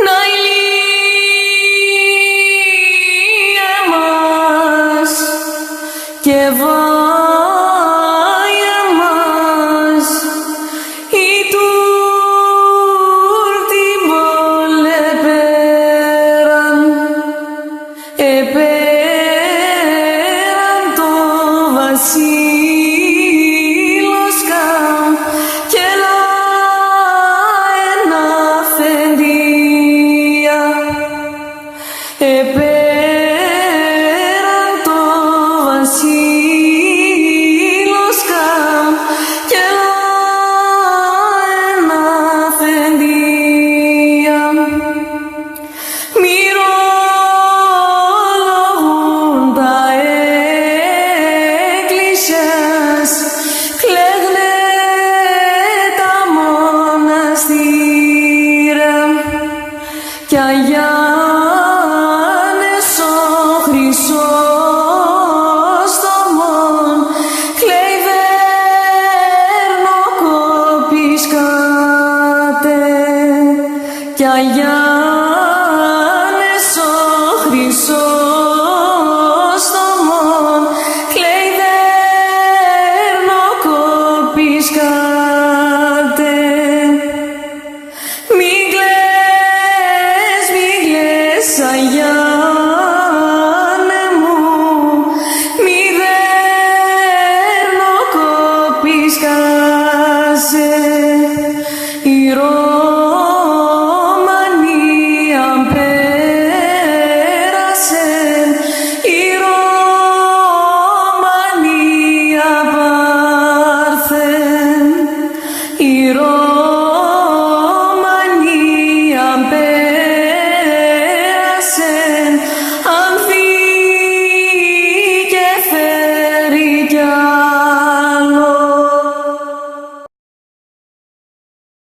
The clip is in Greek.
Nailía más que vaya más y tú ti vole peran to vasilos kam και ένα φεντία επέραν το βασίλος καμ και ένα φεντία μυρολογούν τα εκκλησιάς κλαίγνε τα μοναστήρα κι Αγιάννης ο Χρυσόστομον κλαίει βέρνοκοπης κάτε κι Αγιάννης ο Χρυσόστομον κλαίει βέρνοκοπης κάτε. Μην κλαις, Αγιά